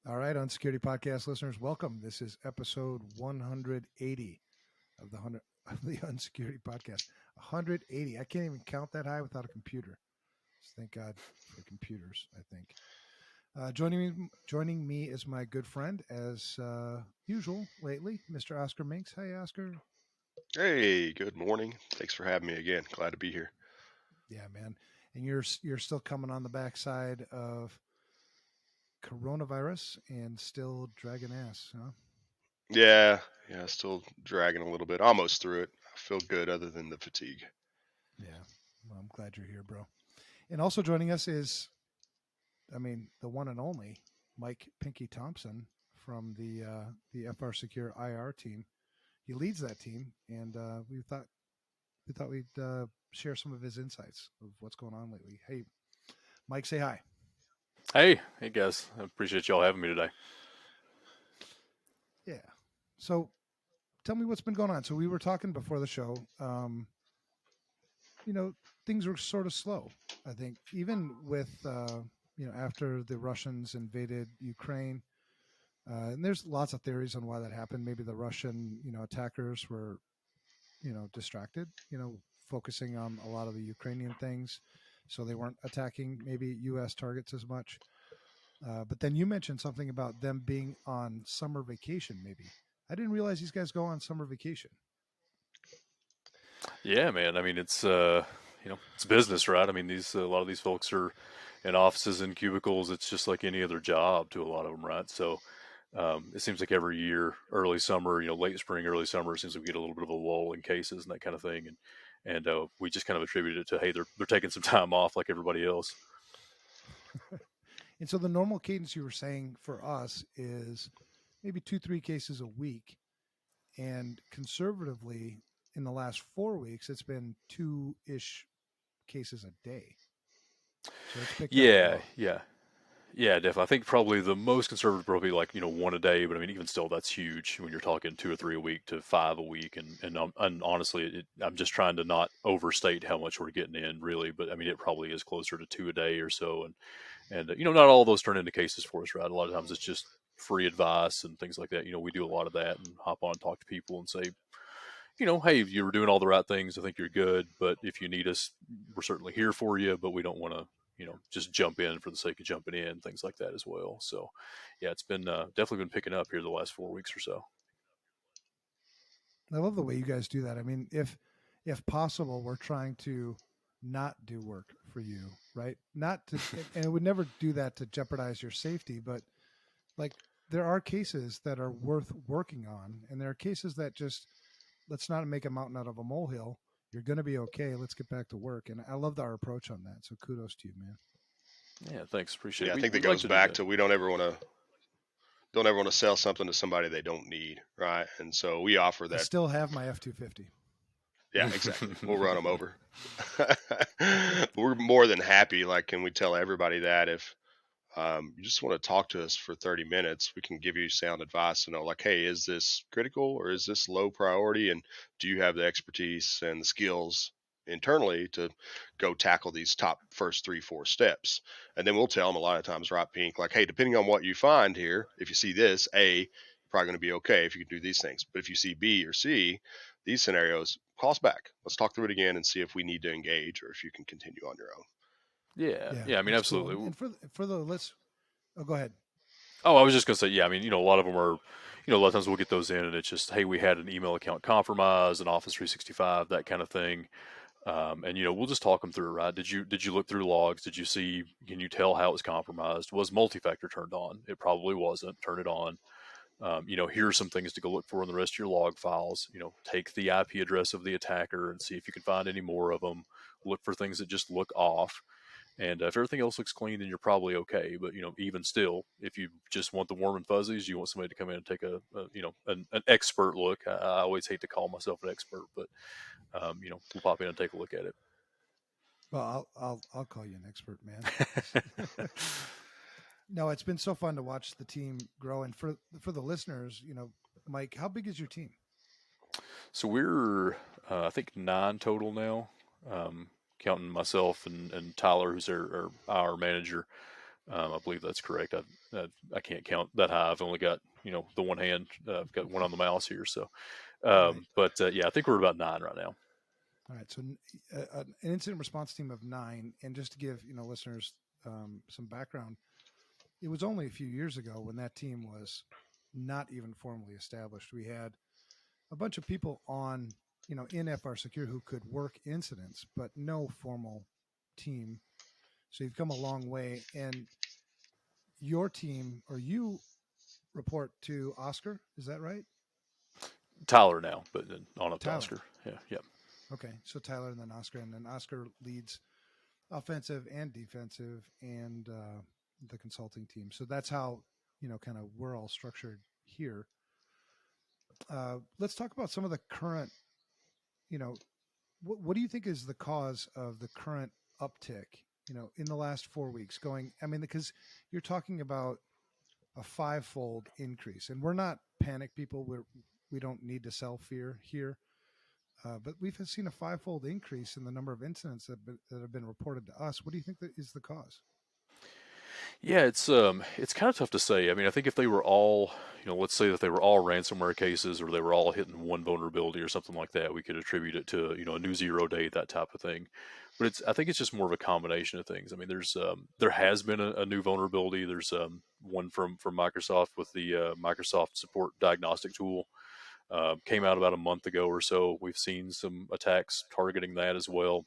All right, Unsecurity Podcast listeners, welcome. This is episode 180 of the Unsecurity Podcast. 180. I can't even count that high without a computer. Just thank God for computers, I think. Joining me is my good friend, as usual lately, Mr. Oscar Minks. Hi, Oscar. Hey, good morning. Thanks for having me again. Glad to be here. Yeah, man. And you're still coming on the backside of coronavirus and still dragging ass, huh? Yeah, still dragging a little bit. Almost through it. I feel good other than the fatigue. Yeah. Well, I'm glad you're here, bro. And also joining us is, the one and only Mike Pinky Thompson from the FRSecure IR team. He leads that team, and we thought we'd share some of his insights of what's going on lately. Hey, Mike, say hi. Hey guys, I appreciate y'all having me today. Yeah. So tell me what's been going on. So we were talking before the show. You know, things were sort of slow. I think even with after the Russians invaded Ukraine. And there's lots of theories on why that happened. Maybe the Russian, attackers were, distracted, focusing on a lot of the Ukrainian things. So they weren't attacking maybe U.S. targets as much. But then you mentioned something about them being on summer vacation, maybe. I didn't realize these guys go on summer vacation. Yeah, man. I mean, it's business, right? I mean, these a lot of these folks are in offices and cubicles. It's just like any other job to a lot of them, right? So it seems like every year, early summer, late spring, early summer, it seems like we get a little bit of a lull in cases and that kind of thing, and we just kind of attribute it to hey, they're taking some time off like everybody else. And so the normal cadence you were saying for us is maybe 2, 3 cases a week. And conservatively, in the last 4 weeks, it's been 2-ish cases a day. So it's picked up a Yeah, lot. yeah. Yeah, definitely. I think probably the most conservative probably like one a day, but I mean even still that's huge when you're talking two or three a week to five a week, and honestly, I'm just trying to not overstate how much we're getting in really, but I mean it probably is closer to two a day or so, and not all those turn into cases for us, right? A lot of times it's just free advice and things like that. We do a lot of that and hop on and talk to people and say, hey, you were doing all the right things. I think you're good, but if you need us, we're certainly here for you. But we don't want to, just jump in for the sake of jumping in, things like that as well. So, yeah, it's been definitely been picking up here the last 4 weeks or so. I love the way you guys do that. I mean, if possible, we're trying to not do work for you, right? Not to, and it would never do that to jeopardize your safety, but like there are cases that are worth working on, and there are cases that just let's not make a mountain out of a molehill. You're going to be okay. Let's get back to work. And I loved our approach on that. So kudos to you, man. Yeah, thanks, appreciate Yeah, it. I We think that we like goes to do back that. to we don't ever want to sell something to somebody they don't need, right? And so we offer I that. still have my F-250. Yeah, exactly. We'll run them over. We're more than happy. Like, can we tell everybody that if you just want to talk to us for 30 minutes, we can give you sound advice to know, like, hey, is this critical or is this low priority? And do you have the expertise and the skills internally to go tackle these top first 3, 4 steps? And then we'll tell them a lot of times, right, Pink, like, hey, depending on what you find here, if you see this, A, you're probably going to be okay if you can do these things. But if you see B or C, these scenarios, call us back. Let's talk through it again and see if we need to engage or if you can continue on your own. Yeah, Yeah, yeah. I mean, that's cool. absolutely. And for the let's oh, go ahead. Oh, I was just gonna say, yeah. I mean, a lot of them are, a lot of times we'll get those in, and it's just, hey, we had an email account compromise, an Office 365, that kind of thing. And we'll just talk them through, right? Did you look through logs? Did you see? Can you tell how it was compromised? Was multi-factor turned on? It probably wasn't. Turn it on. Here are some things to go look for in the rest of your log files. Take the IP address of the attacker and see if you can find any more of them. Look for things that just look off. And if everything else looks clean, then you're probably okay. But even still, if you just want the warm and fuzzies, you want somebody to come in and take an expert look. I always hate to call myself an expert, but we'll pop in and take a look at it. Well, I'll call you an expert, man. No, it's been so fun to watch the team grow. And for the listeners, Mike, how big is your team? So we're, I think, nine total now, counting myself and Tyler, who's our manager. I believe that's correct. I can't count that high. I've only got the one hand. I've got one on the mouse here. So, Right. but yeah, I think we're about 9 right now. All right. So an incident response team of 9, and just to give listeners some background, it was only a few years ago when that team was not even formally established. We had a bunch of people on in FRSecure who could work incidents, but no formal team. So you've come a long way, and your team, or you, report to Oscar. Is that right? Tyler now, but then on up to Tyler. Oscar. Yeah. Okay, so Tyler and then Oscar leads offensive and defensive and the consulting team. So that's how kind of we're all structured here. Let's talk about some of the current. What do you think is the cause of the current uptick? In the last 4 weeks, because you're talking about a 5-fold increase, and we're not panic people. We don't need to sell fear here. But we've seen a 5-fold increase in the number of incidents that have been reported to us. What do you think that is the cause? Yeah, it's kind of tough to say. I mean, I think if they were all, let's say that they were all ransomware cases, or they were all hitting one vulnerability or something like that, we could attribute it to a new zero day, that type of thing. But I think it's just more of a combination of things. I mean, there has been a new vulnerability. There's one from Microsoft with the Microsoft Support Diagnostic Tool. Came out about a month ago or so. We've seen some attacks targeting that as well.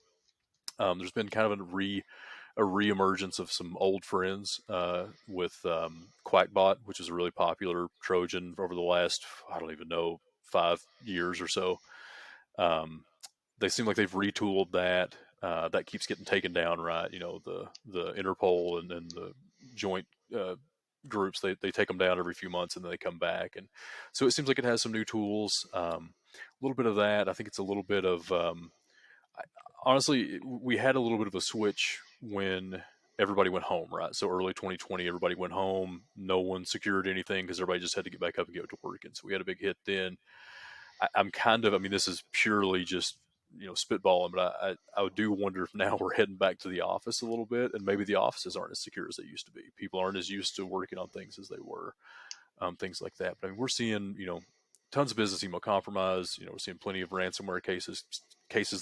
There's been kind of a reemergence of some old friends with Quackbot, which is a really popular Trojan over the last, I don't even know, 5 years or so. They seem like they've retooled that. That keeps getting taken down, right? The Interpol and the joint groups, they take them down every few months and then they come back. And so it seems like it has some new tools. A little bit of that. I think it's a little bit of, honestly, we had a little bit of a switch when everybody went home, right? So early 2020, everybody went home. No one secured anything because everybody just had to get back up and get to work. And so we had a big hit then. I mean, this is purely just, spitballing, but I do wonder if now we're heading back to the office a little bit, and maybe the offices aren't as secure as they used to be. People aren't as used to working on things as they were, things like that. But I mean, we're seeing, tons of business email compromise. We're seeing plenty of ransomware cases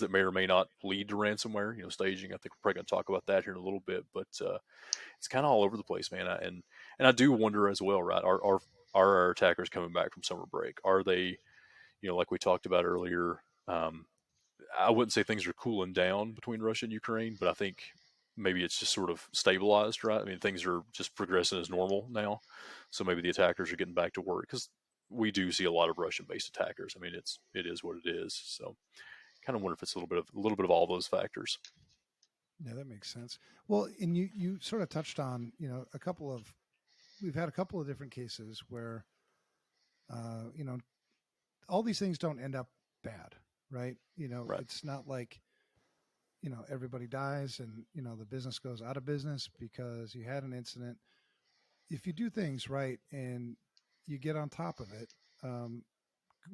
that may or may not lead to ransomware, staging. I think we're probably going to talk about that here in a little bit, but it's kind of all over the place, man. And I do wonder as well, right? Are our attackers coming back from summer break? Are they, like we talked about earlier, I wouldn't say things are cooling down between Russia and Ukraine, but I think maybe it's just sort of stabilized, right? I mean, things are just progressing as normal now. So maybe the attackers are getting back to work, because we do see a lot of Russian-based attackers. I mean, it is what it is. So kind of wonder if it's a little bit of all those factors. Yeah, that makes sense. Well, and you sort of touched on, we've had a couple of different cases where, all these things don't end up bad, right? Right. It's not like, everybody dies and, the business goes out of business because you had an incident. If you do things right and you get on top of it,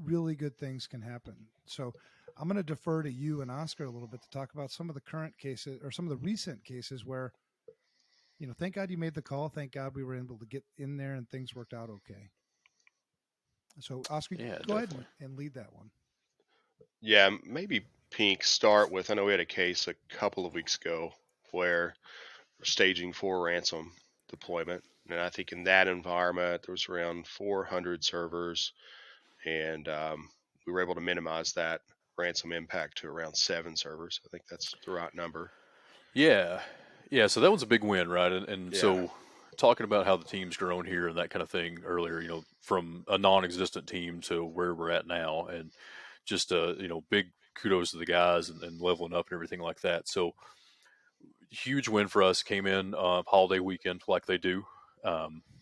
really good things can happen. So I'm going to defer to you and Oscar a little bit to talk about some of the current cases, or some of the recent cases where, thank God you made the call. Thank God we were able to get in there and things worked out okay. So Oscar, Yeah, go definitely. ahead and lead that one. Yeah, maybe Pink start with. I know we had a case a couple of weeks ago where we're staging for ransom deployment, and I think in that environment there was around 400 servers, and we were able to minimize that ransom impact to around 7 servers. I think that's the right number. Yeah. Yeah. So that was a big win, right? And Yeah. so talking about how the team's grown here and that kind of thing earlier, from a non-existent team to where we're at now, and just, big kudos to the guys and leveling up and everything like that. So huge win for us. Came in holiday weekend like they do.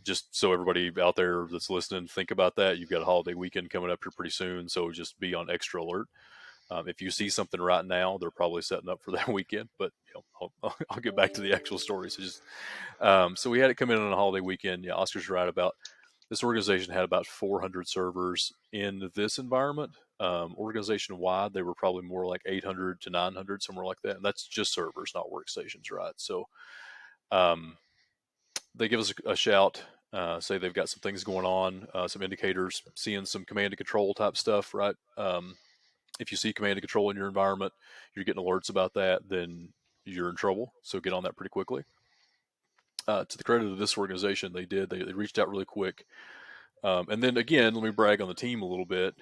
Just so everybody out there that's listening, think about that. You've got a holiday weekend coming up here pretty soon, so just be on extra alert. If you see something right now, they're probably setting up for that weekend. But I'll get back to the actual story. So we had it come in on a holiday weekend. Yeah, Oscar's right about this organization had about 400 servers in this environment. Organization wide, they were probably more like 800 to 900, somewhere like that. And that's just servers, not workstations, right? So, they give us a shout, say they've got some things going on, some indicators, seeing some command and control type stuff, right? If you see command and control in your environment, you're getting alerts about that, then you're in trouble. So get on that pretty quickly. To the credit of this organization, they reached out really quick. And then again, let me brag on the team a little bit.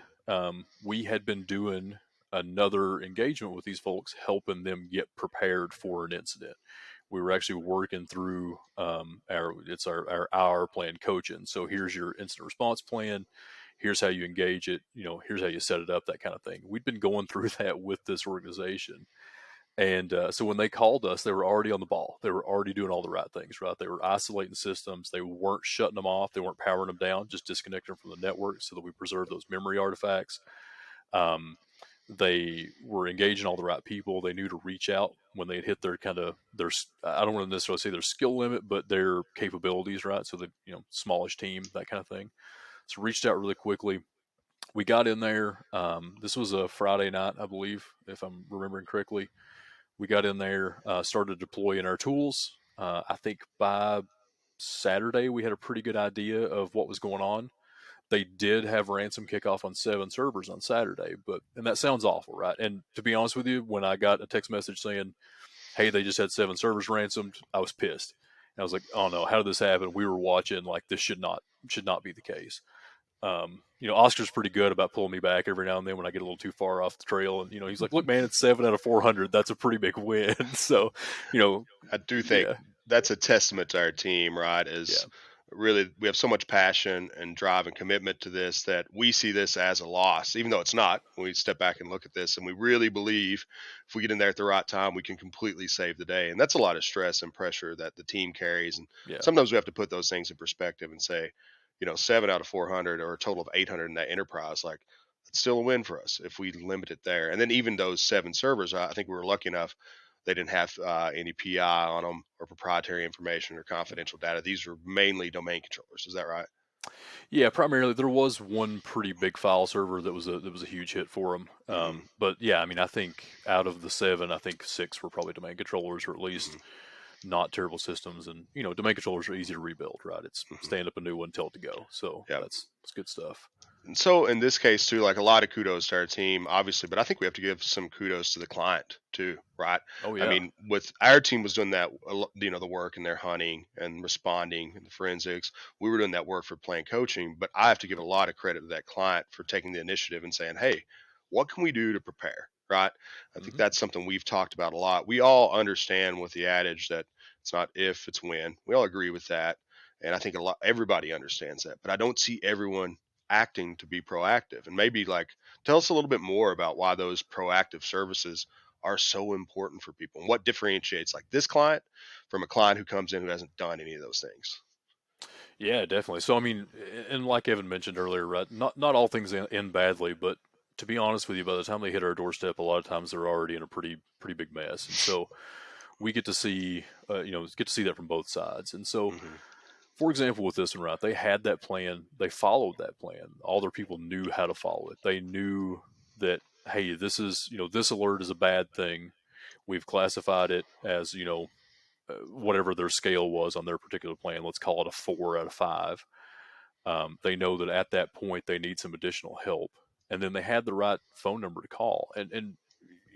We had been doing another engagement with these folks, helping them get prepared for an incident. We were actually working through our hour plan coaching. So here's your incident response plan. Here's how you engage it. Here's how you set it up, that kind of thing. We'd been going through that with this organization. And so when they called us, they were already on the ball. They were already doing all the right things, right? They were isolating systems. They weren't shutting them off. They weren't powering them down, just disconnecting them from the network so that we preserve those memory artifacts. They were engaging all the right people. They knew to reach out when they had hit their I don't want to necessarily say their skill limit, but their capabilities, right? So the smallish team, that kind of thing. So reached out really quickly. We got in there. This was a Friday night, I believe, if I'm remembering correctly. We got in there, started deploying our tools. I think by Saturday, we had a pretty good idea of what was going on. They did have ransom kickoff on 7 servers on Saturday, and that sounds awful, right? And to be honest with you, when I got a text message saying, hey, they just had 7 servers ransomed, I was pissed. And I was like, oh no, how did this happen? We were watching, like, this should not be the case. Oscar's pretty good about pulling me back every now and then when I get a little too far off the trail. And, he's like, look, man, it's 7 out of 400. That's a pretty big win. So, I do think that's a testament to our team, right? Really, we have so much passion and drive and commitment to this that we see this as a loss, even though it's not, when we step back and look at this. And we really believe if we get in there at the right time, we can completely save the day. And that's a lot of stress and pressure that the team carries. And sometimes we have to put those things in perspective and say, 7 out of 400 or a total of 800 in that enterprise, like, it's still a win for us if we limit it there. And then even those 7 servers, I think we were lucky enough they didn't have any PI on them or proprietary information or confidential data. These were mainly domain controllers. Is that right? Yeah, primarily. There was one pretty big file server that was a huge hit for them. But yeah, I mean, I think out of the 7, I think 6 were probably domain controllers, or at least not terrible systems. And domain controllers are easy to rebuild, right? It's stand up a new one, tell it to go. So that's good stuff. And so in this case too, like, a lot of kudos to our team, obviously, but I think we have to give some kudos to the client too, right? Oh yeah. I mean, with our team was doing that, the work and their hunting and responding and the forensics. We were doing that work for plan coaching, but I have to give a lot of credit to that client for taking the initiative and saying, hey, what can we do to prepare? Right. I think that's something we've talked about a lot. We all understand with the adage that it's not if, it's when. We all agree with that. And I think everybody understands that, but I don't see everyone acting to be proactive. And maybe, like, tell us a little bit more about why those proactive services are so important for people and what differentiates, like, this client from a client who comes in who hasn't done any of those things. Yeah, definitely. So, I mean, and like Evan mentioned earlier, right? Not all things end badly, but to be honest with you, by the time they hit our doorstep, a lot of times they're already in a pretty big mess. And so we get to see, that from both sides. And so, for example, with this one, right, they had that plan. They followed that plan. All their people knew how to follow it. They knew that, hey, this alert is a bad thing. We've classified it as, whatever their scale was on their particular plan. Let's call it a 4 out of 5. They know that at that point they need some additional help. And then they had the right phone number to call. And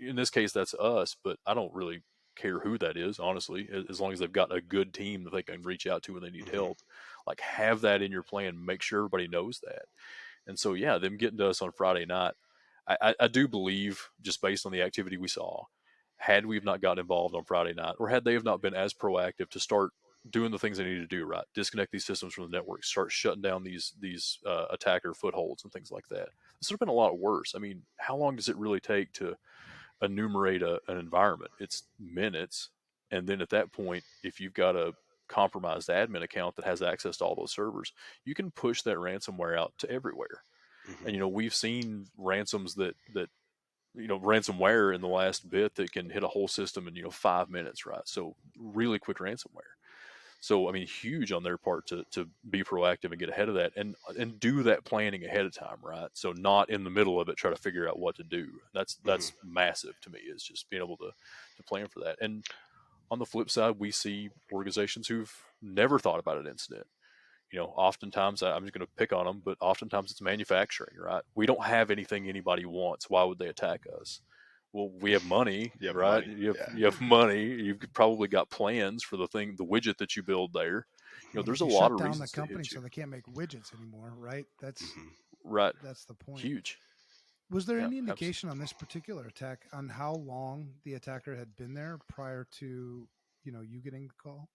in this case, that's us, but I don't really care who that is, honestly, as long as they've got a good team that they can reach out to when they need help. Like, have that in your plan. Make sure everybody knows that. And so, yeah, them getting to us on Friday night, I do believe, just based on the activity we saw, had we have not gotten involved on Friday night, or had they have not been as proactive to start doing the things they need to do, right? Disconnect these systems from the network, start shutting down these attacker footholds and things like that. This would have been a lot worse. I mean, how long does it really take to enumerate an environment? It's minutes. And then at that point, if you've got a compromised admin account that has access to all those servers, you can push that ransomware out to everywhere. And we've seen ransoms that ransomware in the last bit that can hit a whole system in 5 minutes, right? So really quick ransomware. So I mean, huge on their part to be proactive and get ahead of that and do that planning ahead of time, right? So not in the middle of it try to figure out what to do. That's massive to me, is just being able to plan for that. And on the flip side, we see organizations who've never thought about an incident. Oftentimes, I'm just going to pick on them, but oftentimes it's manufacturing, right? We don't have anything anybody wants. Why would they attack us? Well, we have money, You have right? money. You have money. You've probably got plans for the widget that you build there. There's a You lot shut of down the reasons to company hit you. so they can't make widgets anymore, right? Mhm. Right. That's the point. Huge. Was there Yeah, any indication on this particular attack on how long the attacker had been there prior to, you getting the call?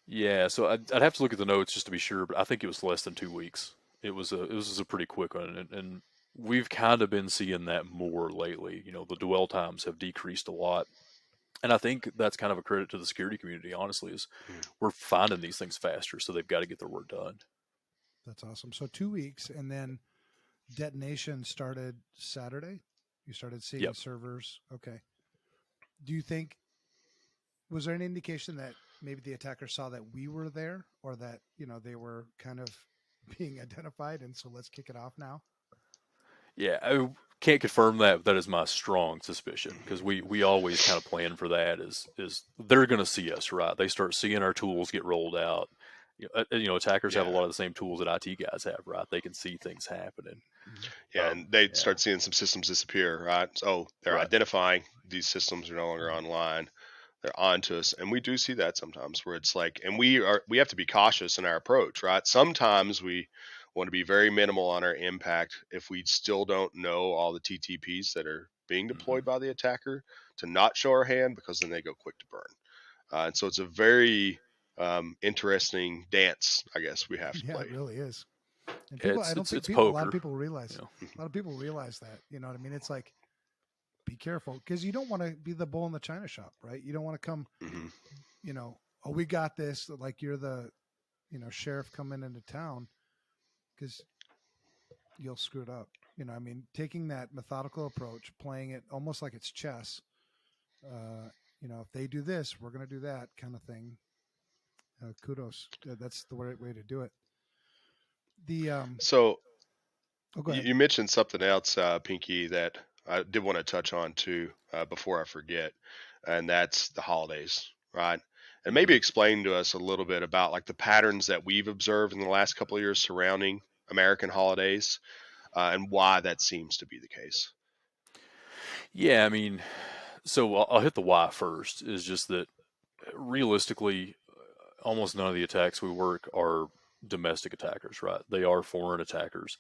Yeah, so I'd have to look at the notes just to be sure, but I think it was less than 2 weeks. It was a pretty quick one, and we've kind of been seeing that more lately. The dwell times have decreased a lot, and I think that's kind of a credit to the security community. Honestly, is Mhm. we're finding these things faster, so they've got to get their work done. That's awesome. So 2 weeks, and then detonation started Saturday. You started seeing Yep. servers. Okay. Do you think, was there any indication that maybe the attacker saw that we were there, or that, they were kind of being identified, and so let's kick it off now? Yeah, I can't confirm that. But that is my strong suspicion, because we always kind of plan for that. Is they're going to see us, right? They start seeing our tools get rolled out. Attackers have a Yeah. lot of the same tools that IT guys have, right? They can see things happening. Yeah, and they Yeah. start seeing some systems disappear, right? So they're Right. identifying these systems are no longer online. They're on to us, and we do see that sometimes where it's like, and we have to be cautious in our approach, right? Sometimes we want to be very minimal on our impact if we still don't know all the TTPs that are being deployed by the attacker, to not show our hand, because then they go quick to burn. And so it's a very interesting dance, I guess, we have to Yeah, play. it really is. And people, I don't think It's people, poker. a lot of people realize, Yeah. a lot of people realize that, you know what I mean? It's like, be careful, because you don't want to be the bull in the china shop, right? You don't want to come, Mhm. Oh, we got this. Like you're the, sheriff coming into town, because you'll screw it up. I mean, taking that methodical approach, playing it almost like it's chess. If they do this, we're going to do that kind of thing. Kudos. That's the right way to do it. The So oh, go ahead. you mentioned something else, Pinky, that I did want to touch on too, before I forget, and that's the holidays, right? And maybe explain to us a little bit about like the patterns that we've observed in the last couple of years surrounding American holidays, and why that seems to be the case. Yeah, I mean, so I'll hit the why first. Is just that realistically, almost none of the attacks we work are domestic attackers, right? They are foreign attackers.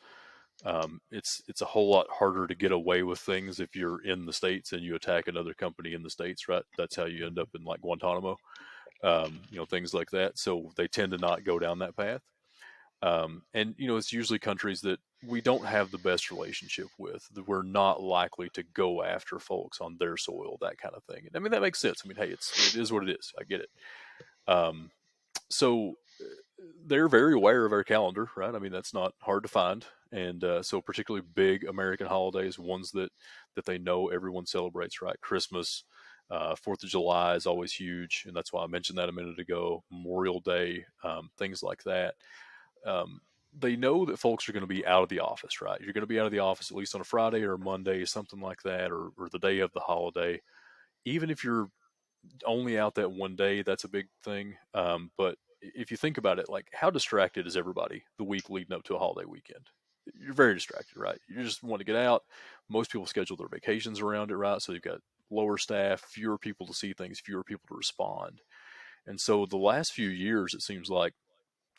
It's a whole lot harder to get away with things if you're in the States and you attack another company in the States, right? That's how you end up in like Guantanamo, things like that. So they tend to not go down that path. And it's usually countries that we don't have the best relationship with, that we're not likely to go after folks on their soil, that kind of thing. I mean, that makes sense. I mean, hey, it is what it is. I get it. Um, so they're very aware of our calendar, right? I mean, that's not hard to find. And so particularly big American holidays, ones that they know everyone celebrates, right? Christmas, 4th of July is always huge. And that's why I mentioned that a minute ago. Memorial Day, things like that. They know that folks are going to be out of the office, right? You're going to be out of the office at least on a Friday or a Monday, something like that, or the day of the holiday. Even if you're only out that one day, that's a big thing. But if you think about it, like how distracted is everybody the week leading up to a holiday weekend? You're very distracted, right? You just want to get out. Most people schedule their vacations around it, right? So you've got lower staff, fewer people to see things, fewer people to respond. And so the last few years, it seems like,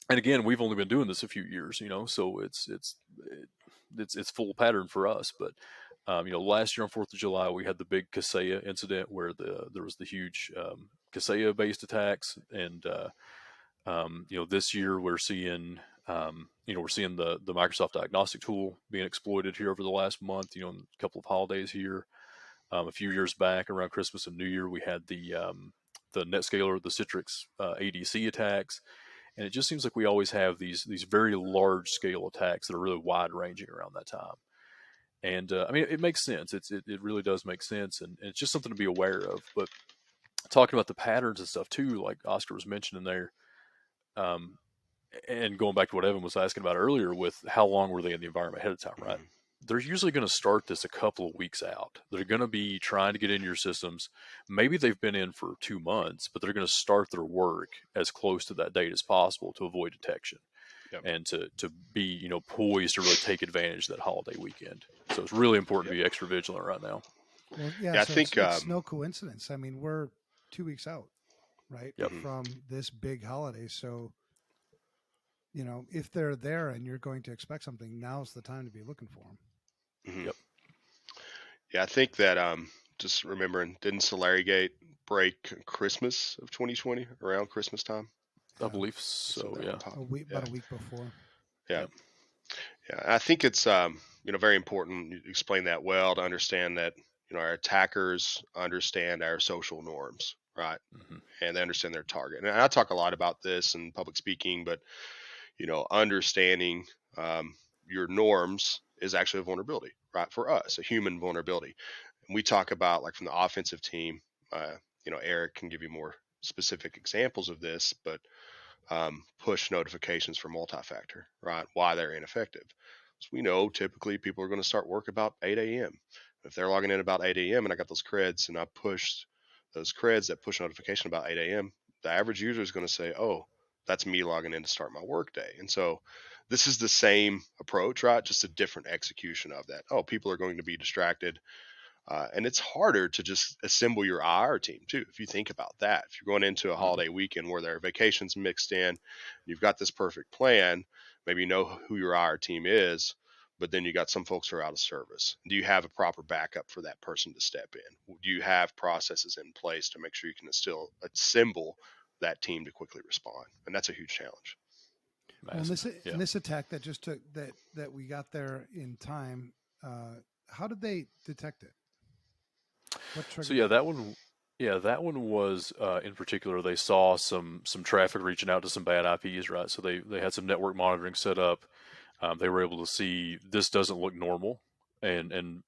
and again, we've only been doing this a few years, so it's full pattern for us. But last year on 4th of July, we had the big Kaseya incident where there was the huge Kaseya based attacks, and this year we're seeing we're seeing the Microsoft diagnostic tool being exploited here over the last month. In a couple of holidays here. A few years back, around Christmas and New Year, we had the NetScaler, the Citrix ADC attacks. And it just seems like we always have these very large scale attacks that are really wide ranging around that time. And I mean, it makes sense. It really does make sense, and it's just something to be aware of. But talking about the patterns and stuff too, like Oscar was mentioning there, and going back to what Evan was asking about earlier, with how long were they in the environment ahead of time, right? Mhm. they're usually going to start this a couple of weeks out. They're going to be trying to get into your systems. Maybe they've been in for 2 months, but they're going to start their work as close to that date as possible to avoid detection Yep. and to be, poised to really take advantage of that holiday weekend. So it's really important to be extra vigilant right now. Well, yeah. Yeah, I So think it's no coincidence. I mean, we're 2 weeks out, right, Yep. from this big holiday. So, if they're there and you're going to expect something, now's the time to be looking for them. mhm. Yep. Yeah, I think that just remembering, didn't Solarigate break Christmas of 2020 around Christmas time? I Yeah. believe So so. that Yeah. one popped. About a week before. Yeah. Yep. Yeah. I think it's very important. You explain that well to understand that our attackers understand our social norms, right? hmm And they understand their target. And I talk a lot about this in public speaking, but understanding your norms is actually a vulnerability, right? For us, a human vulnerability. And we talk about, like, from the offensive team, Eric can give you more specific examples of this, but push notifications for multi-factor, right? Why they're ineffective. So we know typically people are going to start work about 8 a.m. If they're logging in about 8 a.m. and I got those creds and I pushed those creds that push notification about 8 a.m., the average user is going to say, oh, that's me logging in to start my workday. And so this is the same approach, right? Just a different execution of that. Oh, people are going to be distracted. And it's harder to just assemble your IR team too. If you think about that, if you're going into a holiday weekend where there are vacations mixed in, you've got this perfect plan, maybe you know who your IR team is, but then you got some folks who are out of service. Do you have a proper backup for that person to step in? Do you have processes in place to make sure you can still assemble that team to quickly respond? And that's a huge challenge. Well, Massive. in this attack that just took that we got there in time, how did they detect it? What So triggered yeah, it? that one was in particular. They saw some traffic reaching out to some bad IPs, right? So they had some network monitoring set up. They were able to see this doesn't look normal, and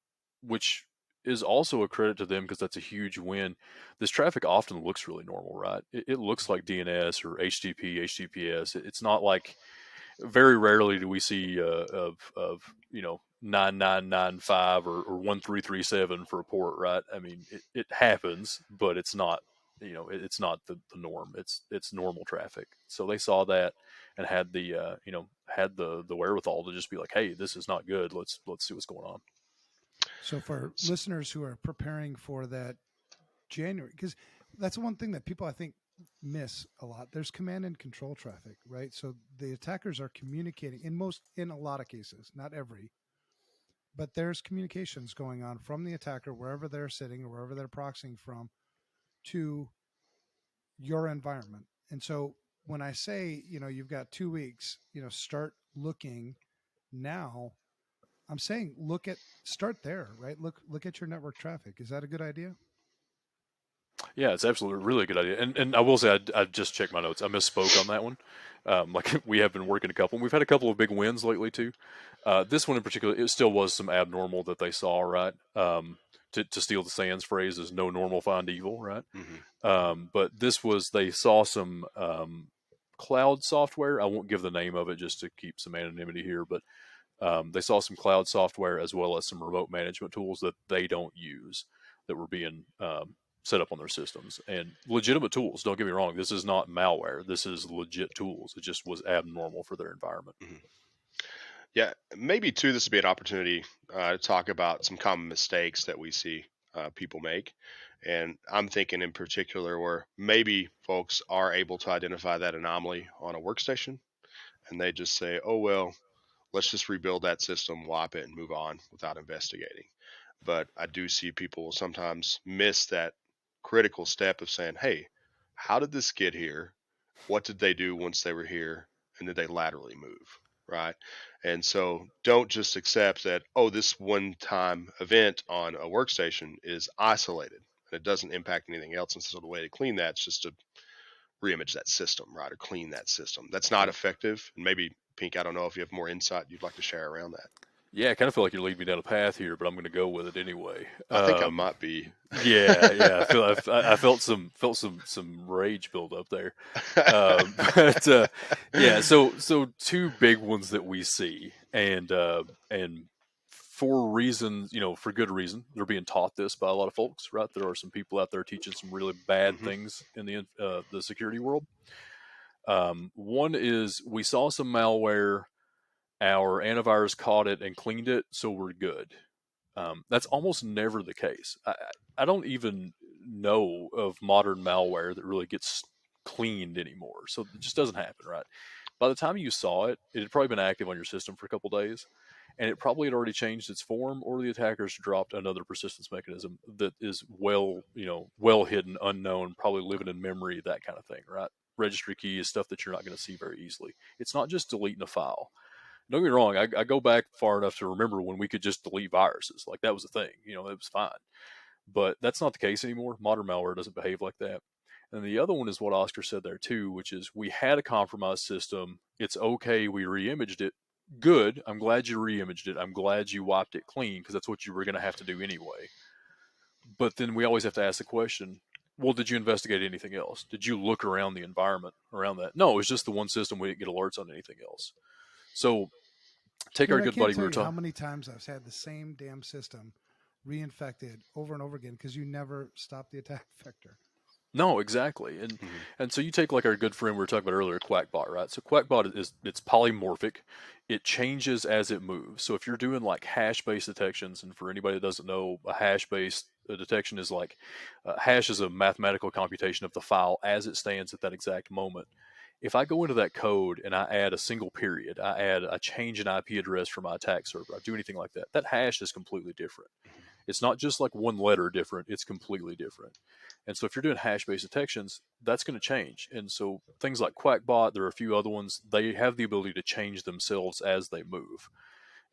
which is also a credit to them because that's a huge win. This traffic often looks really normal, right? It looks like DNS or HTTP, HTTPS. It's not like very rarely do we see of 9995 or 1337 for a port, right? I mean, it happens, but it's not it's not the norm. It's normal traffic. So they saw that and had the wherewithal to just be like, hey, this is not good. Let's see what's going on. So for listeners who are preparing for that January, because that's one thing that people I think miss a lot. There's command and control traffic, right? So the attackers are communicating in a lot of cases, not every, but there's communications going on from the attacker wherever they're sitting or wherever they're proxying from to your environment. And so when I say, you've got 2 weeks, start looking now, I'm saying start there, right? Look at your network traffic. Is that a good idea? Yeah, it's absolutely really a good idea. And I will say I just checked my notes. I misspoke on that one. Like we have been working a couple. We've had a couple of big wins lately too. This one in particular, it still was some abnormal that they saw, right? To steal the Sands phrase, is no normal find evil, right? But this was, they saw some cloud software. I won't give the name of it just to keep some anonymity here, but they saw some cloud software as well as some remote management tools that they don't use that were being set up on their systems, and legitimate tools. Don't get me wrong. This is not malware. This is legit tools. It just was abnormal for their environment. Yeah, maybe too, this would be an opportunity to talk about some common mistakes that we see people make. And I'm thinking in particular where maybe folks are able to identify that anomaly on a workstation and they just say, oh, well, let's just rebuild that system, wipe it, and move on without investigating. But I do see people sometimes miss that critical step of saying, hey, how did this get here? What did they do once they were here? And did they laterally move? Right. And so don't just accept that, oh, this one time event on a workstation is isolated and it doesn't impact anything else. And so the way to clean that is just to reimage that system, right? Or clean that system. That's not effective. And maybe, Pink, I don't know if you have more insight you'd like to share around that. Yeah, I kind of feel like you're leading me down a path here, but I'm going to go with it anyway. I think I might be. Yeah. I felt some rage build up there. But yeah, so two big ones that we see, and for reasons, for good reason. They're being taught this by a lot of folks, right? There are some people out there teaching some really bad things in the security world. One is we saw some malware, our antivirus caught it and cleaned it, so we're good. That's almost never the case. I don't even know of modern malware that really gets cleaned anymore. So it just doesn't happen, right? By the time you saw it, it had probably been active on your system for a couple days, and it probably had already changed its form, or the attackers dropped another persistence mechanism that is well hidden, unknown, probably living in memory, that kind of thing, right? Registry key is stuff that you're not going to see very easily. It's not just deleting a file. Don't get me wrong, I go back far enough to remember when we could just delete viruses. Like, that was a thing, it was fine. But that's not the case anymore. Modern malware doesn't behave like that. And the other one is what Oscar said there too, which is we had a compromised system. It's okay, we re-imaged it. Good. I'm glad you re-imaged it. I'm glad you wiped it clean, because that's what you were going to have to do anyway. But then we always have to ask the question, well, did you investigate anything else? Did you look around the environment around that? No, it was just the one system. We didn't get alerts on anything else. So take Dude, our good buddy. I can't tell you how many times I've had the same damn system reinfected over and over again because you never stop the attack vector. No, exactly. And so you take like our good friend we were talking about earlier, Quackbot, right? So Quackbot it's polymorphic. It changes as it moves. So if you're doing like hash-based detections, and for anybody that doesn't know, a hash-based detection is like hash is a mathematical computation of the file as it stands at that exact moment. If I go into that code and I add a single period, I change an IP address for my attack server, I do anything like that, that hash is completely different. It's not just like one letter different, it's completely different. And so if you're doing hash-based detections, that's going to change. And so things like Quackbot, there are a few other ones, they have the ability to change themselves as they move.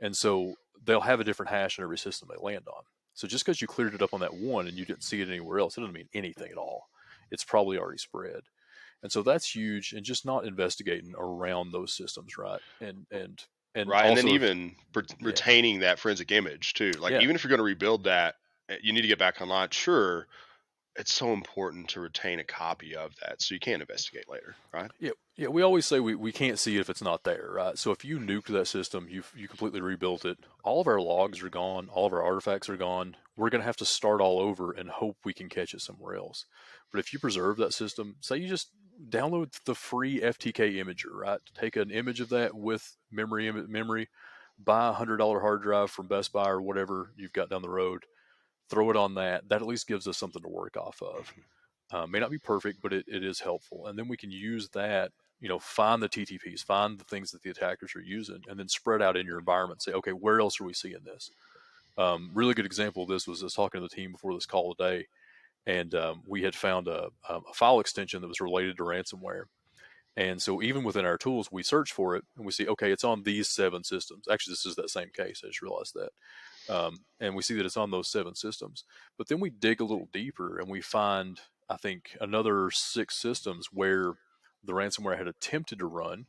And so they'll have a different hash in every system they land on. So just because you cleared it up on that one and you didn't see it anywhere else, it doesn't mean anything at all. It's probably already spread. And so that's huge, and just not investigating around those systems, right? And right, also, and then even retaining that forensic image too. Like, even if you're going to rebuild that, you need to get back online. Sure, it's so important to retain a copy of that so you can investigate later, right? Yeah. We always say we can't see it if it's not there, right? So if you nuked that system, you completely rebuilt it, all of our logs are gone, all of our artifacts are gone. We're going to have to start all over and hope we can catch it somewhere else. But if you preserve that system, say you just download the free FTK imager, right? Take an image of that with memory, buy a $100 hard drive from Best Buy or whatever you've got down the road, throw it on that. That at least gives us something to work off of. May not be perfect, but it is helpful. And then we can use that, find the TTPs, find the things that the attackers are using, and then spread out in your environment. Say, okay, where else are we seeing this? Really good example of this was I was talking to the team before this call today, and we had found a file extension that was related to ransomware. And so even within our tools, we search for it and we see, okay, it's on these 7 systems. Actually, this is that same case. I just realized that. And we see that it's on those 7 systems. But then we dig a little deeper and we find, I think, another 6 systems where the ransomware had attempted to run.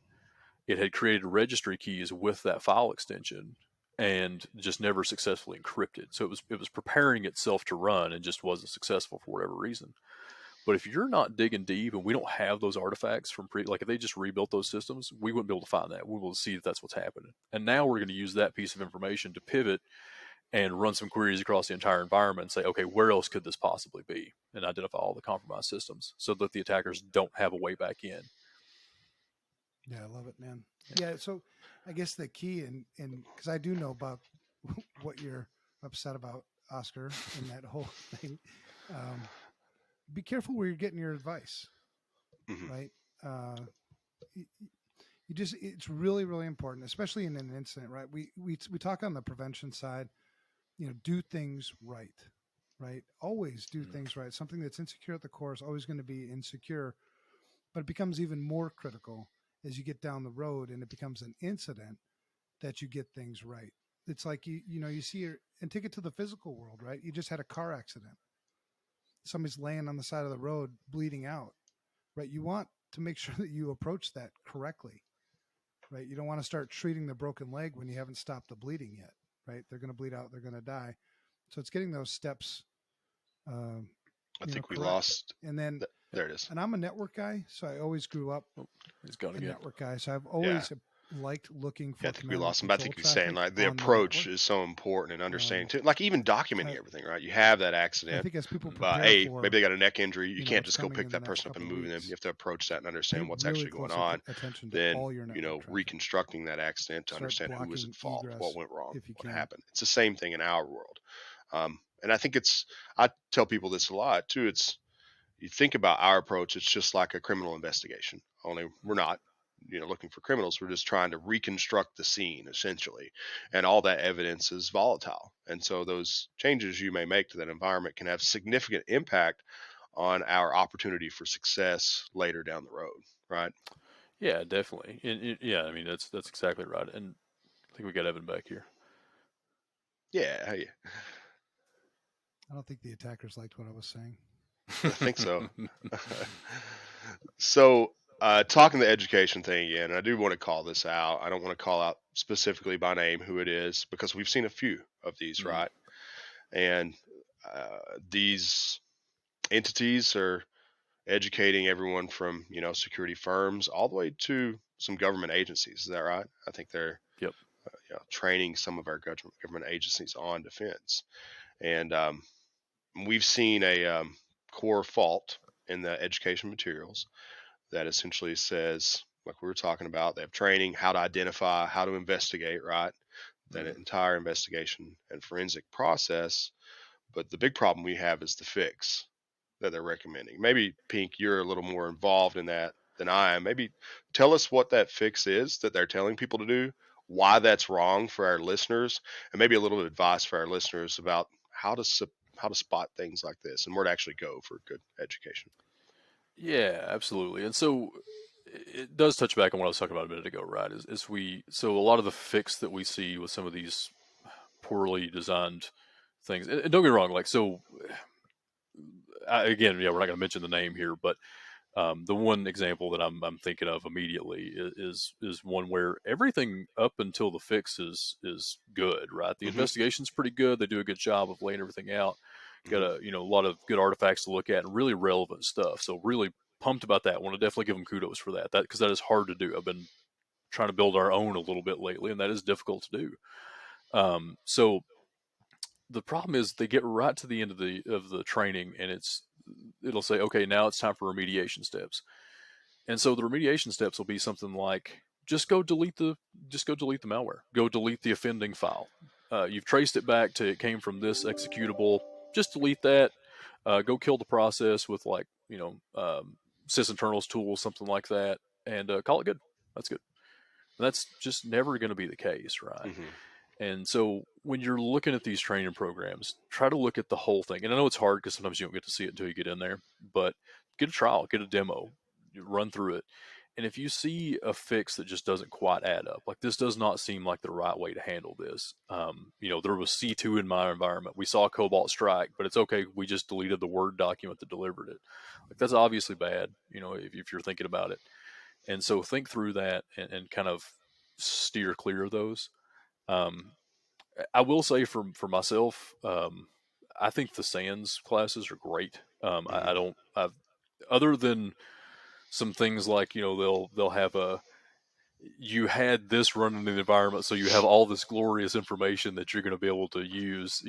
It had created registry keys with that file extension and just never successfully encrypted. So it was preparing itself to run and just wasn't successful for whatever reason. But if you're not digging deep and we don't have those artifacts from like if they just rebuilt those systems, we wouldn't be able to find that. We will see that that's what's happening. And now we're going to use that piece of information to pivot and run some queries across the entire environment and say, okay, where else could this possibly be? And identify all the compromised systems so that the attackers don't have a way back in. Yeah, I love it, man. Yeah, so I guess the key, and because I do know about what you're upset about, Oscar, and that whole thing, be careful where you're getting your advice, right? You just, it's really, really important, especially in an incident, right? We talk on the prevention side, do things right? Always do things right. Something that's insecure at the core is always going to be insecure, but it becomes even more critical as you get down the road and it becomes an incident that you get things right. It's like, you see and take it to the physical world, right? You just had a car accident. Somebody's laying on the side of the road bleeding out, right? You want to make sure that you approach that correctly, right? You don't want to start treating the broken leg when you haven't stopped the bleeding yet, right? They're going to bleed out. They're going to die. So it's getting those steps. I think we correct. lost. And then there it is. And I'm a network guy, so I always grew up He's gone a again. network guy. So I've always liked looking for Yeah, I think we command and lost him. But I control think he's saying traffic like the on the approach network. is so important and understanding Um, too, like even documenting I, everything, right? You have that I accident. think as people But prepare hey, maybe for, they got a neck injury. You can't what's just go coming pick in the that next person up and couple of move them. You weeks, have to approach that and pay understand what's really actually going close on. attention to Then, all your network traffic. reconstructing that accident to Start understand who was at blocking fault, what egress went wrong, if you what can. happened. It's the same thing in our world. And I think I tell people this a lot too. You think about our approach, it's just like a criminal investigation, only we're not, looking for criminals. We're just trying to reconstruct the scene essentially. And all that evidence is volatile. And so those changes you may make to that environment can have significant impact on our opportunity for success later down the road. Right. Yeah, definitely. Yeah, I mean that's exactly right. And I think we got Evan back here. Yeah. Hey, I don't think the attackers liked what I was saying. I think so. So, talking the education thing again, and I do want to call this out. I don't want to call out specifically by name who it is because we've seen a few of these, Mm, right? And these entities are educating everyone from, security firms all the way to some government agencies. Is that right? I think they're yep. training some of our government agencies on defense. And we've seen a core fault in the education materials that essentially says, like we were talking about, they have training, how to identify, how to investigate, right? That Mm. entire investigation and forensic process. But the big problem we have is the fix that they're recommending. Maybe, Pink, you're a little more involved in that than I am. Maybe tell us what that fix is that they're telling people to do, why that's wrong for our listeners, and maybe a little advice for our listeners about how to spot things like this and where to actually go for good education. Yeah, absolutely. And so it does touch back on what I was talking about a minute ago, right? So a lot of the fix that we see with some of these poorly designed things, and don't get me wrong, like so again, yeah, we're not going to mention the name here, but the one example that I'm thinking of immediately is one where everything up until the fix is good, right? The Hmm. investigation's pretty good. They do a good job of laying everything out. Got Hmm. a lot of good artifacts to look at and really relevant stuff. So really pumped about that. Want to definitely give them kudos for that. Because that is hard to do. I've been trying to build our own a little bit lately, and that is difficult to do. So the problem is they get right to the end of the training, and it'll say, okay, now it's time for remediation steps. And so the remediation steps will be something like just go delete the malware, go delete the offending file. You've traced it back to it came from this executable. Just delete that. Go kill the process with sysinternals tool, something like that, and call it good. That's good. And that's just never going to be the case, right? Hmm. And so when you're looking at these training programs, try to look at the whole thing. And I know it's hard because sometimes you don't get to see it until you get in there, but get a trial, get a demo, run through it. And if you see a fix that just doesn't quite add up, like this does not seem like the right way to handle this. There was C2 in my environment. We saw Cobalt strike, but it's okay. We just deleted the Word document that delivered it. Like that's obviously bad, if you're thinking about it. And so think through that and kind of steer clear of those. Um, I will say for myself, I think the Sands classes are great. Hmm. Other than some things like they'll have you had this running in the environment, so you have all this glorious information that you're going to be able to use.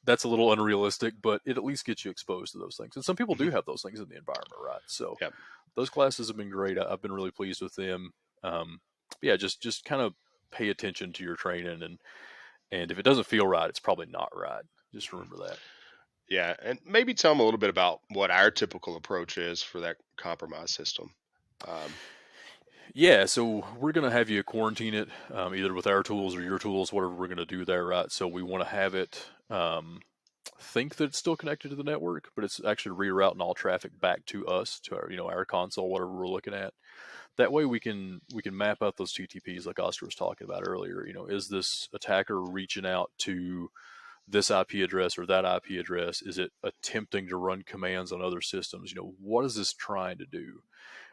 That's a little unrealistic, but it at least gets you exposed to those things. And some people do Hmm. have those things in the environment, right? So Yep. those classes have been great. I've been really pleased with them. Yeah, just kind of pay attention to your training, and if it doesn't feel right, it's probably not right. Just Mhm. remember that. Yeah, and maybe tell them a little bit about what our typical approach is for that compromise system. Um, Yeah, so we're going to have you quarantine it either with our tools or your tools, whatever we're going to do there, right? So we want to have it think that it's still connected to the network, but it's actually rerouting all traffic back to us, to our console, whatever we're looking at. That way we can map out those TTPs like Oscar was talking about earlier. Is this attacker reaching out to this IP address or that IP address? Is it attempting to run commands on other systems? What is this trying to do?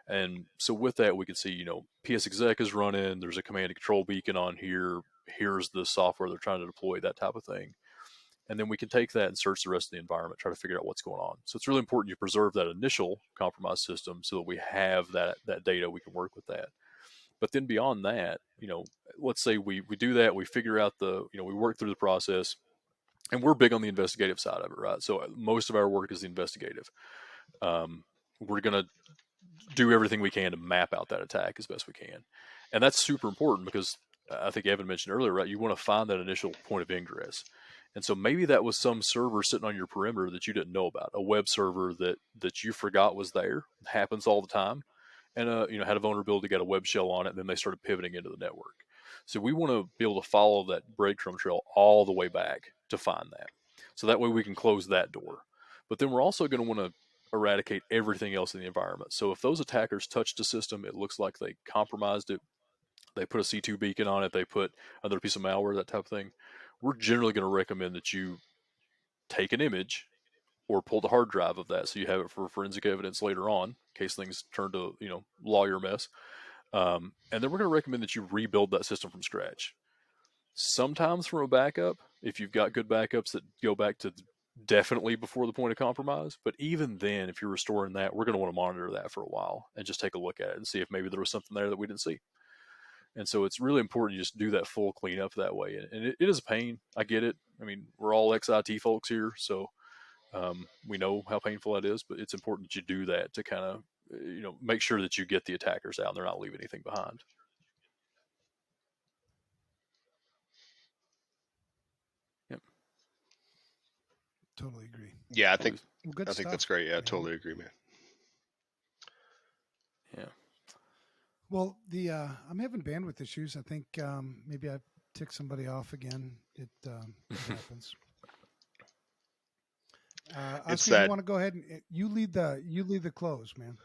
And so with that, we can see, PSExec is running. There's a command and control beacon on here. Here's the software they're trying to deploy, that type of thing. And then we can take that and search the rest of the environment, try to figure out what's going on. So it's really important you preserve that initial compromised system so that we have that data, we can work with that. But then beyond that, let's say we do that, we figure out we work through the process, and we're big on the investigative side of it, right? So most of our work is the investigative. We're going to do everything we can to map out that attack as best we can. And that's super important because I think Evan mentioned earlier, right? You want to find that initial point of ingress. And so maybe that was some server sitting on your perimeter that you didn't know about, a web server that you forgot was there. It happens all the time. And had a vulnerability, got a web shell on it, and then they started pivoting into the network. So we want to be able to follow that breadcrumb trail all the way back to find that. So that way we can close that door. But then we're also going to want to eradicate everything else in the environment. So if those attackers touched a system, it looks like they compromised it, they put a C2 beacon on it, they put another piece of malware, that type of thing, we're generally going to recommend that you take an image or pull the hard drive of that so you have it for forensic evidence later on in case things turn to lawyer mess. And then we're going to recommend that you rebuild that system from scratch. Sometimes from a backup, if you've got good backups that go back to definitely before the point of compromise. But even then, if you're restoring that, we're going to want to monitor that for a while and just take a look at it and see if maybe there was something there that we didn't see. And so it's really important to just do that full cleanup that way. And it is a pain. I get it. I mean, we're all ex-IT folks here, so we know how painful that is, but it's important that you do that to kind of, make sure that you get the attackers out and they're not leaving anything behind. Yep. Totally agree. Yeah, I think stuff. that's great. Yeah, I totally agree, man. Yeah. Well, I'm having bandwidth issues. I think maybe I ticked somebody off again. It happens. Oscar, you want to go ahead and you lead the close, man.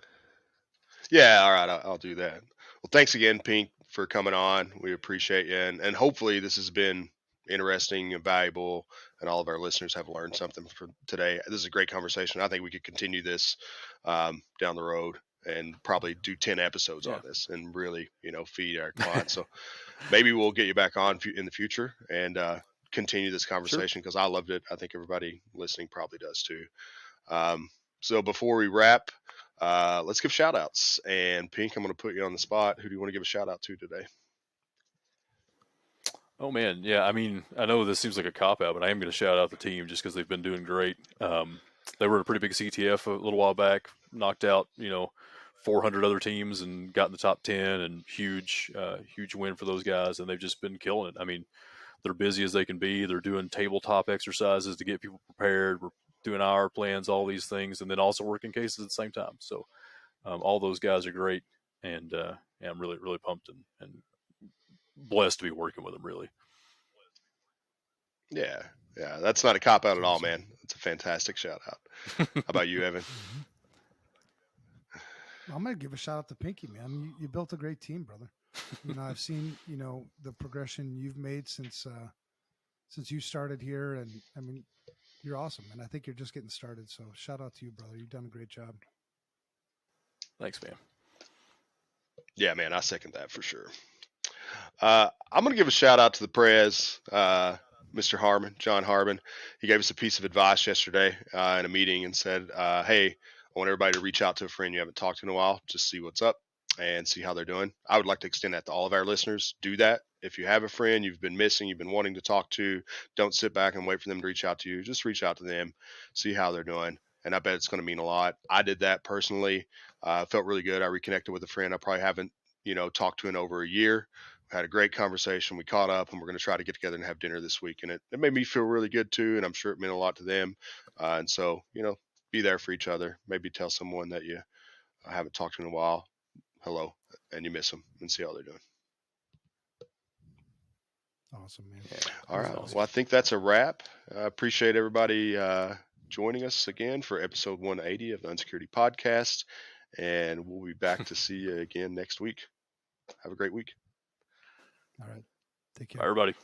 Yeah, all right, I'll do that. Well, thanks again, Pink, for coming on. We appreciate you, and hopefully this has been interesting and valuable, and all of our listeners have learned something from today. This is a great conversation. I think we could continue this down the road and probably do 10 episodes on this and really, feed our clients. So maybe we'll get you back on in the future and continue this conversation because I loved it. I think everybody listening probably does too. So before we wrap, let's give shout outs. And Pink, I'm going to put you on the spot. Who do you want to give a shout out to today? Oh man. Yeah. I mean, I know this seems like a cop out, but I am going to shout out the team just because they've been doing great. They were a pretty big CTF a little while back, knocked out, 400 other teams and got in the top 10, and huge win for those guys. And they've just been killing it. I mean, they're busy as they can be. They're doing tabletop exercises to get people prepared. We're doing IR plans, all these things, and then also working cases at the same time. So all those guys are great, and I'm really, really pumped and blessed to be working with them, really. Yeah, that's not a cop out at all, man. It's a fantastic shout out. How about you, Evan? I'm gonna give a shout out to Pinky, man. You built a great team, brother. I've seen the progression you've made since you started here, and I mean, you're awesome, and I think you're just getting started. So shout out to you, brother. You've done a great job. Thanks, man. Yeah, man, I second that for sure. I'm going to give a shout out to the Prez, Mr. Harmon, John Harmon. He gave us a piece of advice yesterday in a meeting and said, hey, I want everybody to reach out to a friend you haven't talked to in a while, just see what's up and see how they're doing. I would like to extend that to all of our listeners. Do that. If you have a friend you've been missing, you've been wanting to talk to, don't sit back and wait for them to reach out to you. Just reach out to them, see how they're doing. And I bet it's going to mean a lot. I did that personally. Felt really good. I reconnected with a friend I probably haven't, talked to in over a year. We had a great conversation. We caught up, and we're going to try to get together and have dinner this week. And it made me feel really good too. And I'm sure it meant a lot to them. And so, be there for each other. Maybe tell someone that you haven't talked to in a while, hello, and you miss them, and see how they're doing. Awesome, man. Yeah, all right. Awesome. Well, I think that's a wrap. I appreciate everybody joining us again for episode 180 of the Unsecurity Podcast. And we'll be back to see you again next week. Have a great week. All right. Take care. Bye, everybody.